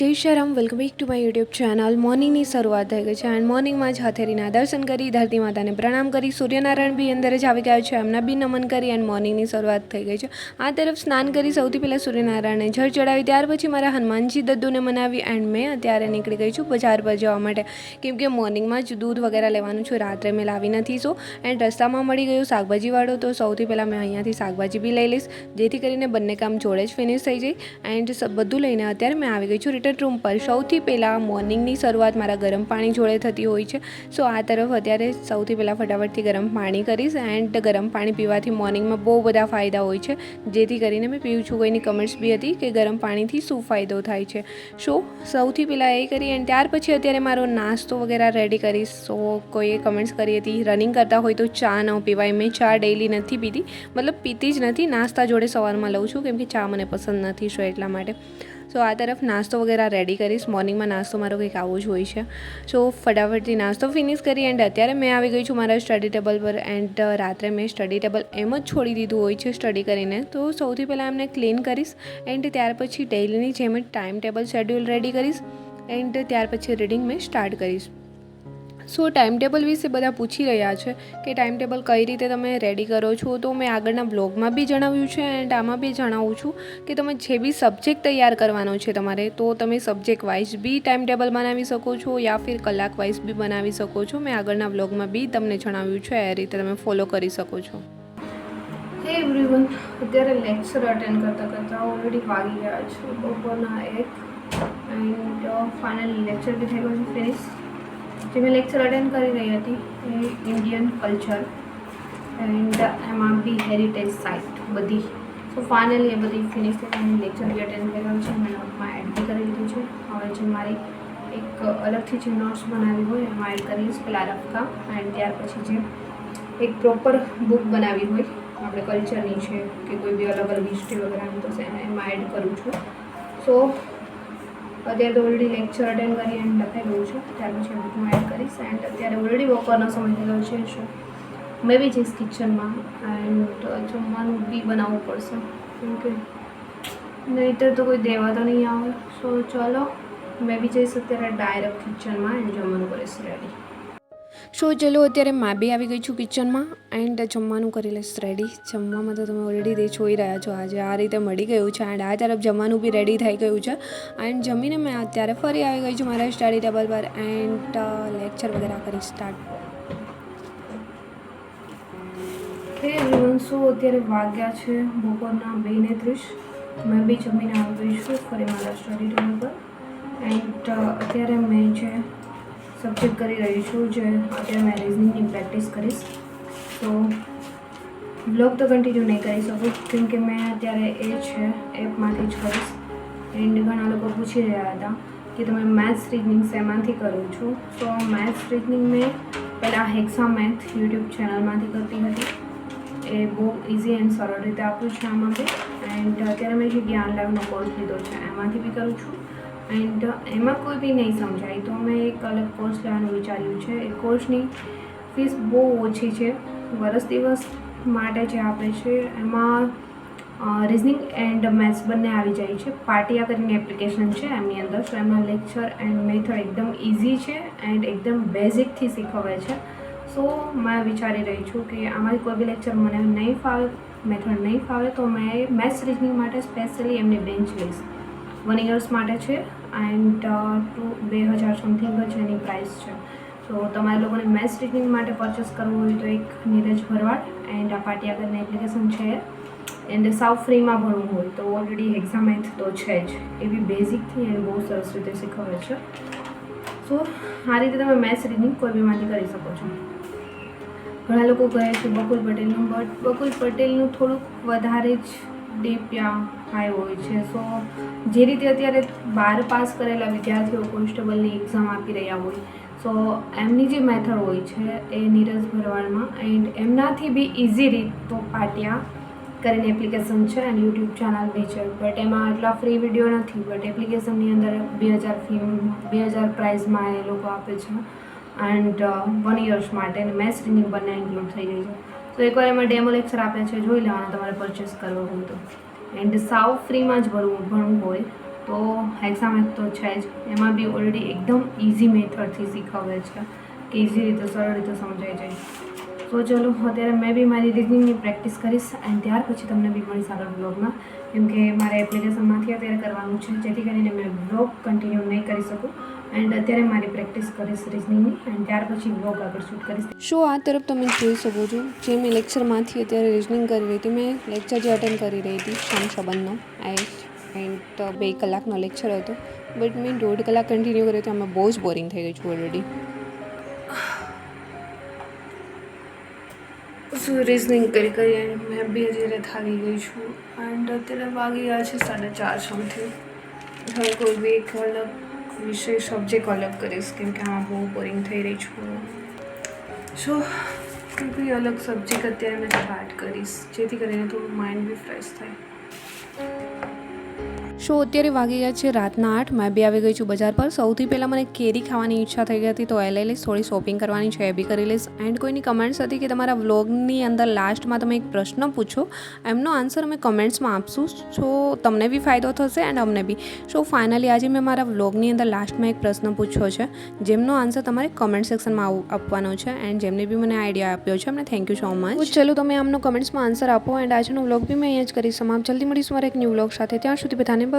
જય Shri Ram. Welcome back to my YouTube channel. મોર્નિંગની શરૂઆત થઈ ગઈ છે એન્ડ મોર્નિંગમાં જ હથેળીના દર્શન કરી, ધરતી માતાને પ્રણામ કરી, સૂર્યનારાયણ બી અંદર જ આવી ગયા છે, એમના બી નમન કરી એન્ડ મોર્નિંગની શરૂઆત થઈ ગઈ છે. આ તરફ સ્નાન કરી સૌથી પહેલાં સૂર્યનારાયણને જળ ચડાવી, ત્યાર પછી મારા હનુમાનજી દદ્દુને મનાવી એન્ડ મેં અત્યારે નીકળી ગઈ છું બજાર પર જવા માટે, કેમ કે મોર્નિંગમાં જ દૂધ વગેરે લેવાનું છું, રાત્રે મેં લાવી નથી. એન્ડ રસ્તામાં મળી ગયું શાકભાજીવાળો, તો સૌથી પહેલાં મેં અહીંયાથી શાકભાજી બી લઈ લઈશ, જેથી કરીને બંને કામ જોડે જ ફિનિશ થઈ જાય. એન્ડ બધું લઈને અત્યારે મેં આવી ગઈ છું રિટર્ન રૂમ પર. સૌથી પહેલાં મોર્નિંગની શરૂઆત મારા ગરમ પાણી જોડે થતી હોય છે. આ તરફ અત્યારે સૌથી પહેલાં ફટાફટથી ગરમ પાણી કરીશ એન્ડ ગરમ પાણી પીવાથી મોર્નિંગમાં બહુ બધા ફાયદા હોય છે, જેથી કરીને મેં પીવું છું. કોઈની કમેન્ટ્સ બી હતી કે ગરમ પાણીથી શું ફાયદો થાય છે. સૌથી પહેલાં એ કરી એન્ડ ત્યાર પછી અત્યારે મારો નાસ્તો વગેરે રેડી કરીશ. કોઈએ કમેન્ટ્સ કરી હતી રનિંગ કરતા હોય તો ચા ન પીવાય. મેં ચા ડેઈલી નથી પીતી, મતલબ પીતી જ નથી, નાસ્તા જોડે સવારમાં લઉં છું, કેમ કે ચા મને પસંદ નથી, એટલા માટે. આ તરફ નાસ્તો વગેરે રેડી કરીશ. મોર્નિંગમાં નાસ્તો મારો કંઈક આવો જ હોય છે. ફટાફટથી નાસ્તો ફિનિશ કરી એન્ડ અત્યારે મેં આવી ગઈ છું મારા સ્ટડી ટેબલ પર. એન્ડ રાત્રે મેં સ્ટડી ટેબલ એમ જ છોડી દીધું હોય છે સ્ટડી કરીને, તો સૌથી પહેલાં એમને ક્લીન કરીશ એન્ડ ત્યાર પછી ડેઈલીની જેમ જ ટાઈમ ટેબલ શેડ્યુલ રેડી કરીશ એન્ડ ત્યાર પછી રીડિંગ મેં સ્ટાર્ટ કરીશ. ટાઈમ ટેબલ વિશે બધા પૂછી રહ્યા છે કે ટાઈમ ટેબલ કઈ રીતે તમે રેડી કરો છો, તો મેં આગળના બ્લોગમાં બી જણાવ્યું છે એન્ડ આમાં બી જણાવું છું કે તમે જે બી સબ્જેક્ટ તૈયાર કરવાનો છે તમારે, તો તમે સબ્જેક્ટ વાઇઝ બી ટાઈમ ટેબલ બનાવી શકો છો યા ફિર કલાક વાઇઝ બી બનાવી શકો છો. મેં આગળના બ્લોગમાં બી તમને જણાવ્યું છે, એ રીતે તમે ફોલો કરી શકો છો. હે એવરીવન, અત્યારે લેક્ચર અટેન્ડ કરતાં ઓલરેડી વાગી ગયા છે બપોરના 1 એન્ડ ફાઇનલી લેક્ચર બી થઈ ગયું છે ફિનિશ. જે મેં લેક્ચર અટેન્ડ કરી રહી હતી એ ઇન્ડિયન કલ્ચર એન્ડ એમાં બી હેરિટેજ સાઇટ બધી. ફાઇનલી એ બધી ફિનિશ થઈ લેક્ચર બી અટેન્ડ કર્યો છે. મેં નોટમાં એડ બી કરી લીધું છે. હવે જે મારી એક અલગથી જે નોટ્સ બનાવી હોય એમાં એડ કરીશ પેલા રફકા એન્ડ ત્યાર પછી જે એક પ્રોપર બુક બનાવી હોય આપણે કલ્ચરની છે કે કોઈ બી અલગ અલગ હિસ્ટ્રી વગેરેની, તો એમાં એડ કરું છું. અત્યારે તો ઓલરેડી લેક્ચર અટેન્ડ કરી એન્ડ લખાઈ ગયું છે, ત્યાર પછી બુકમાં એડ કરીશ. એન્ડ અત્યારે ઓલરેડી બપોરનો સમય થઈ ગયો છે. મેં બી જઈશ કિચનમાં એન્ડ જમવાનું બી બનાવવું પડશે, કેમ કે નહીંતર તો કોઈ દેવા તો નહીં આવે. ચલો મેં બી જઈશ અત્યારે ડાયરેક્ટ કિચનમાં એન્ડ જમવાનું કરીશ રેડી. ચલો અત્યારે મેં બી આવી ગઈ છું કિચનમાં એન્ડ જમવાનું કરી લઈશ રેડી. જમવામાં તો તમે ઓલરેડી જોઈ રહ્યા છો, આજે આ રીતે મળી ગયું છે એન્ડ આ તરફ જમવાનું બી રેડી થઈ ગયું છે. એન્ડ જમીને મેં અત્યારે ફરી આવી ગઈ છું મારા સ્ટડી ટેબલ પર એન્ડ લેક્ચર વગેરે કરી સ્ટાર્ટ. અત્યારે વાગ્યા છે બપોરના 2:30. મેં બી જમીને આવી ગઈ છું ફરી મારા સ્ટડી ટેબલ પર એન્ડ અત્યારે મેં જે સબ્જેક્ટ કરી રહી છું, જે અત્યારે મેં રિઝનિંગની પ્રેક્ટિસ કરીશ. બ્લોગ તો કન્ટિન્યુ નહીં કરી શકું, કેમ કે મેં અત્યારે એ છે એપમાંથી જ કરીશ. એન્ડ ઘણા લોકો પૂછી રહ્યા હતા કે તમે મેથ્સ રીઝનિંગ શેમાંથી કરો છો. મેથ્સ રીઝનિંગ મેં પહેલાં હેક્સા મેથ યુટ્યુબ ચેનલમાંથી કરતી હતી. એ બહુ ઇઝી એન્ડ સરળ રીતે આપ્યું છે આમાં બી. એન્ડ અત્યારે મેં જે જ્ઞાન લાઈવનો કોર્સ લીધો છે એમાંથી બી કરું છું. એન્ડ એમાં કોઈ બી નહીં સમજાય તો મેં એક અલગ કોર્સ લેવાનું વિચાર્યું છે. એ કોર્સની ફીસ બહુ ઓછી છે, વર્ષ દિવસ માટે જે આપે છે એમાં રિઝનિંગ એન્ડ મેથ્સ બંને આવી જાય છે. પાટિયા કરીને એપ્લિકેશન છે એમની અંદર. એમાં લેક્ચર એન્ડ મેથડ એકદમ ઇઝી છે એન્ડ એકદમ બેઝિકથી શીખવે છે. મેં વિચારી રહી છું કે આમાંથી કોઈ બી લેક્ચર મને નહીં ફાવે, મેથડ નહીં ફાવે, તો મેં મેથ્સ રીઝનિંગ માટે સ્પેશિયલી એમની બેન્ચ લઈશ. 1 યર્સ માટે છે એન્ડ 2000 સમથિંગ જ એની પ્રાઇસ છે. તમારે લોકોને મેથ્સ રીઝનિંગ માટે પરચેસ કરવું હોય તો એક નીરજ ભરવાડ એન્ડ આ પાટિયા કરીને એપ્લિકેશન છે એન્ડ સાવ ફ્રીમાં ભરવું હોય તો ઓલરેડી એક્ઝામ મેથ તો છે જ, એ બી બેઝિકથી એને બહુ સરસ રીતે શીખવે છે. આ રીતે તમે મેથ્સ રીડિંગ કોઈ બીમાંથી કરી શકો છો. ઘણા લોકો કહે છે બકુલ પટેલનું, બટ બકુલ પટેલનું થોડુંક વધારે જ ડીપ યા હાઈ હોય છે. જે રીતે અત્યારે 12 પાસ કરેલા વિદ્યાર્થીઓ કોન્સ્ટેબલની એક્ઝામ આપી રહ્યા હોય, એમની જે મેથડ હોય છે એ નીરજ ભરવાડમાં એન્ડ એમનાથી બી ઇઝી રીત તો પાટિયા કરીને એપ્લિકેશન છે અને યુટ્યુબ ચેનલ બી છે. બટ એમાં એટલા ફ્રી વિડીયો નથી, બટ એપ્લિકેશનની અંદર 2000 પ્રાઇઝમાં એ લોકો આપે છે એન્ડ 1 યર્સ માટે અને મેથ્સ રીડિંગ બંને ઇન્ક્લુડ થઈ જાય છે. એકવાર એમાં ડેમો લેક્ચર આપે છે, જોઈ લેવાના તમારે પરચેસ કરવો હોય તો. એન્ડ સાવ ફ્રીમાં જ ભણવું હોય તો એક્ઝામ એક તો છે જ, એમાં બી ઓલરેડી એકદમ ઇઝી મેથડથી શીખવે છે કે ઇઝી રીતે સરળ રીતે સમજાઈ જાય. તો ચલો અત્યારે મેં બી મારી રીઝનિંગની પ્રેક્ટિસ કરીશ એન્ડ ત્યાર પછી તમને બી મળીશ આગળ બ્લોગમાં, કેમ કે મારે એપ્લિકેશનમાંથી અત્યારે કરવાનું છે, જેથી કરીને મેં બ્લોગ કન્ટિન્યુ નહીં કરી શકું. એન્ડ અત્યારે મારી પ્રેક્ટિસ કરીશ રીઝનિંગની એન્ડ ત્યાર પછી બ્લોગ આગળ શૂટ કરીશ. શો આ તરફ તમે જોઈ શકો છો, જે મેં લેક્ચરમાંથી અત્યારે રીઝનિંગ કરી રહી હતી, મેં લેક્ચર જે અટેન્ડ કરી રહી હતી શામ સંબંધનો એન્ડ 2 કલાકનો લેક્ચર હતો, બટ મેં 1.5 કલાક કન્ટિન્યુ કર્યો તો આમાં બહુ જ બોરિંગ થઈ ગઈ છું ઓલરેડી. રીઝનિંગ કરી એન્ડ મેં બી અત્યારે થાકી ગઈ છું એન્ડ અત્યારે વાગી ગયા છે 4:30 સમથિંગ. હવે કોઈ બી એક અલગ વિષય સબ્જેક્ટ અલગ કરીશ, કેમ કે આમાં બહુ બોરિંગ થઈ રહી છું. સો કોઈ બી અલગ સબ્જેક્ટ અત્યારે મેં સ્ટાર્ટ કરીશ, જેથી કરીને થોડું માઇન્ડ બી ફ્રેશ થાય. શો અત્યારે વાગી ગયા છે રાતના 8. મેં બી આવી ગઈ છું બજાર પર. સૌથી પહેલાં મને કેરી ખાવાની ઈચ્છા થઈ ગઈ હતી, તો એ લઈ લઈશ. થોડી શોપિંગ કરવાની છે, એ બી કરી લઈશ. એન્ડ કોઈની કમેન્ટ્સ હતી કે તમારા વ્લોગની અંદર લાસ્ટમાં તમે એક પ્રશ્ન પૂછો, એમનો આન્સર અમે કમેન્ટ્સમાં આપશું, સો તમને બી ફાયદો થશે એન્ડ અમને બી. સો ફાઇનલી આજે મેં મારા વ્લોગની અંદર લાસ્ટમાં એક પ્રશ્ન પૂછ્યો છે, જેમનો આન્સર તમારે કમેન્ટ સેક્શનમાં આપવાનો છે એન્ડ જેમને બી મને આઈડિયા આપ્યો છે એમને થેન્ક યુ સો મચ. ચલો તમે આમનો કમેન્ટ્સમાં આન્સર આપો એન્ડ આજનો વ્લોગ બી મેં અહીંયા જ કરીશ સમાપ્ત. જલ્દી મળીશું મારા એક ન્યૂ વ્લોગ સાથે. ત્યાં સુધી બધાને